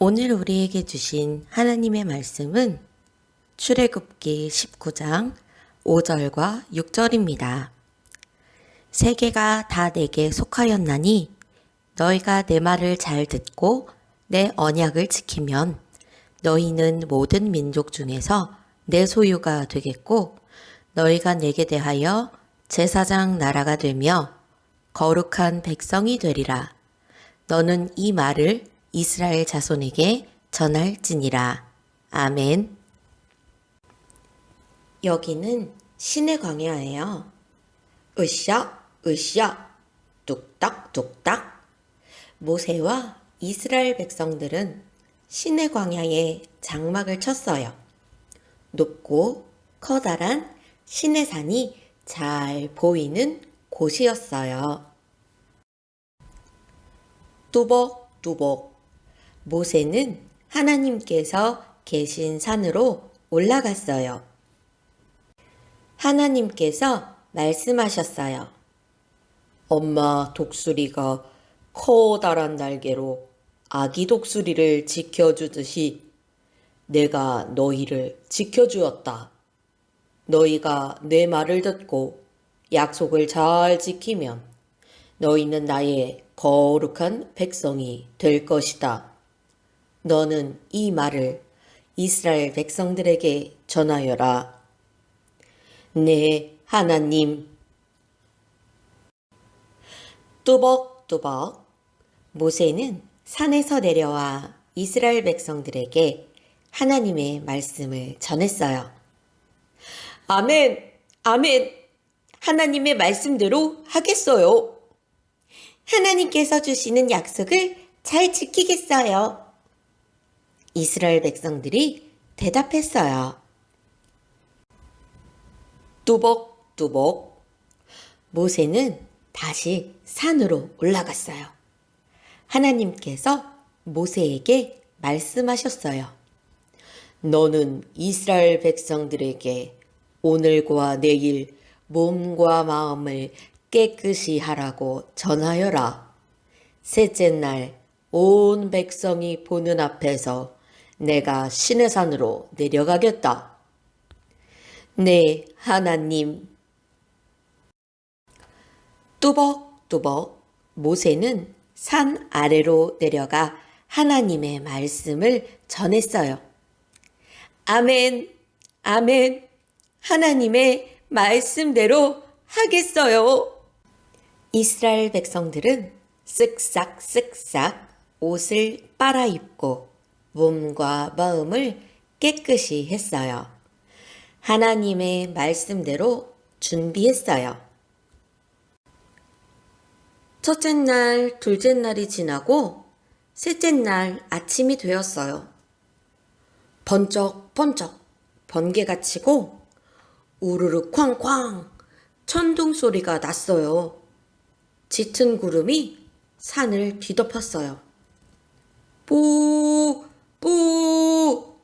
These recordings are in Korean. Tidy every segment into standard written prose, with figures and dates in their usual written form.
오늘 우리에게 주신 하나님의 말씀은 출애굽기 19장 5절과 6절입니다. 세계가 다 내게 속하였나니 너희가 내 말을 잘 듣고 내 언약을 지키면 너희는 모든 민족 중에서 내 소유가 되겠고 너희가 내게 대하여 제사장 나라가 되며 거룩한 백성이 되리라. 너는 이 말을 이스라엘 자손에게 전할지니라. 아멘. 여기는 신의 광야예요. 으쌰 으쌰 뚝딱뚝딱. 모세와 이스라엘 백성들은 신의 광야에 장막을 쳤어요. 높고 커다란 신의 산이 잘 보이는 곳이었어요. 뚜벅뚜벅. 모세는 하나님께서 계신 산으로 올라갔어요. 하나님께서 말씀하셨어요. 엄마 독수리가 커다란 날개로 아기 독수리를 지켜주듯이 내가 너희를 지켜주었다. 너희가 내 말을 듣고 약속을 잘 지키면 너희는 나의 거룩한 백성이 될 것이다. 너는 이 말을 이스라엘 백성들에게 전하여라. 네, 하나님. 뚜벅뚜벅. 모세는 산에서 내려와 이스라엘 백성들에게 하나님의 말씀을 전했어요. 아멘, 아멘. 하나님의 말씀대로 하겠어요. 하나님께서 주시는 약속을 잘 지키겠어요. 이스라엘 백성들이 대답했어요. 뚜벅뚜벅. 모세는 다시 산으로 올라갔어요. 하나님께서 모세에게 말씀하셨어요. 너는 이스라엘 백성들에게 오늘과 내일 몸과 마음을 깨끗이 하라고 전하여라. 셋째 날 온 백성이 보는 앞에서 내가 신의 산으로 내려가겠다. 네, 하나님. 뚜벅뚜벅. 모세는 산 아래로 내려가 하나님의 말씀을 전했어요. 아멘, 아멘. 하나님의 말씀대로 하겠어요. 이스라엘 백성들은 쓱싹쓱싹 옷을 빨아입고 몸과 마음을 깨끗이 했어요. 하나님의 말씀대로 준비했어요. 첫째 날, 둘째 날이 지나고 셋째 날 아침이 되었어요. 번쩍번쩍 번개가 치고 우르르 쾅쾅 천둥 소리가 났어요. 짙은 구름이 산을 뒤덮었어요. 뿌, 뿌.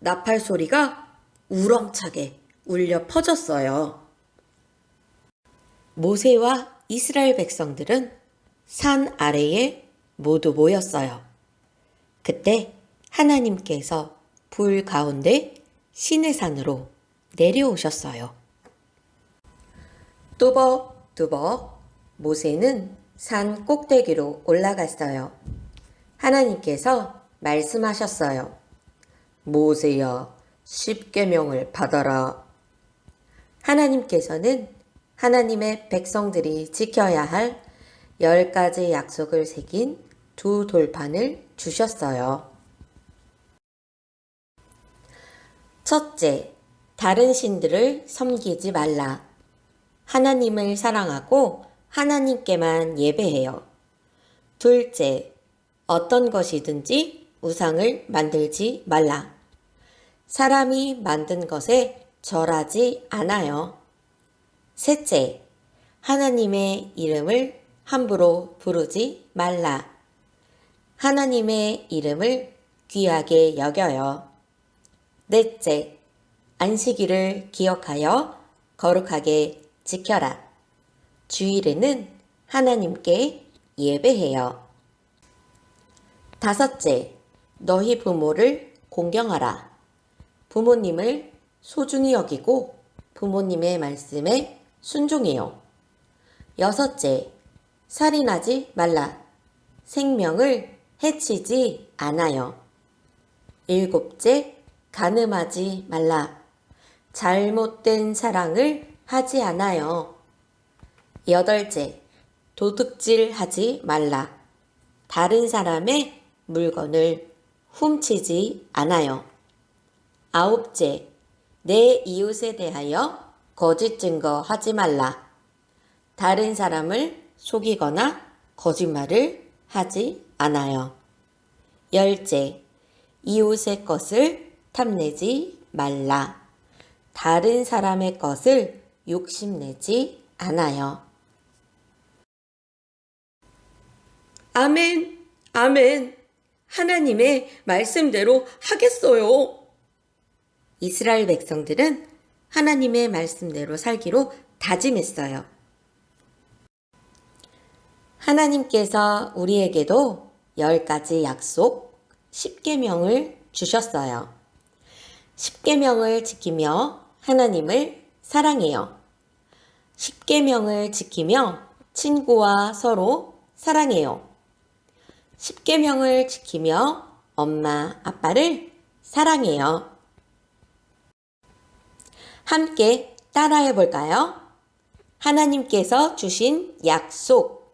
나팔 소리가 우렁차게 울려 퍼졌어요. 모세와 이스라엘 백성들은 산 아래에 모두 모였어요. 그때 하나님께서 불 가운데 신의 산으로 내려오셨어요. 뚜벅뚜벅. 모세는 산 꼭대기로 올라갔어요. 하나님께서 말씀하셨어요. 모세야, 십계명을 받아라. 하나님께서는 하나님의 백성들이 지켜야 할 10가지 약속을 새긴 두 돌판을 주셨어요. 첫째, 다른 신들을 섬기지 말라. 하나님을 사랑하고 하나님께만 예배해요. 둘째, 어떤 것이든지 우상을 만들지 말라. 사람이 만든 것에 절하지 않아요. 셋째, 하나님의 이름을 함부로 부르지 말라. 하나님의 이름을 귀하게 여겨요. 넷째, 안식일을 기억하여 거룩하게 지켜라. 주일에는 하나님께 예배해요. 다섯째, 너희 부모를 공경하라. 부모님을 소중히 여기고 부모님의 말씀에 순종해요. 여섯째, 살인하지 말라. 생명을 해치지 않아요. 일곱째, 간음하지 말라. 잘못된 사랑을 하지 않아요. 여덟째, 도둑질하지 말라. 다른 사람의 물건을 훔치지 않아요. 아홉째, 내 이웃에 대하여 거짓 증거하지 말라. 다른 사람을 속이거나 거짓말을 하지 않아요. 열째, 이웃의 것을 탐내지 말라. 다른 사람의 것을 욕심내지 않아요. 아멘, 아멘. 하나님의 말씀대로 하겠어요. 이스라엘 백성들은 하나님의 말씀대로 살기로 다짐했어요. 하나님께서 우리에게도 10가지 약속, 10계명을 주셨어요. 10계명을 지키며 하나님을 사랑해요. 10계명을 지키며 친구와 서로 사랑해요. 10계명을 지키며 엄마, 아빠를 사랑해요. 함께 따라해 볼까요? 하나님께서 주신 약속.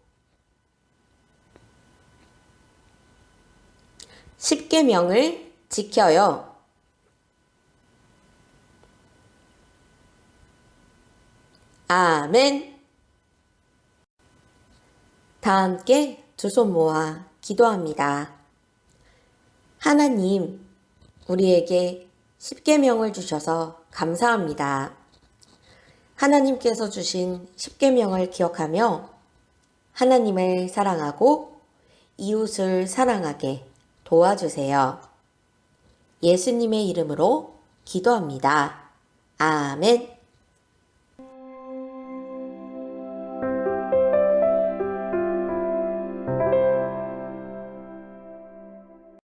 10계명을 지켜요. 아멘. 다 함께 두 손 모아 기도합니다. 하나님, 우리에게 10계명을 주셔서 감사합니다. 하나님께서 주신 10계명을 기억하며 하나님을 사랑하고 이웃을 사랑하게 도와주세요. 예수님의 이름으로 기도합니다. 아멘.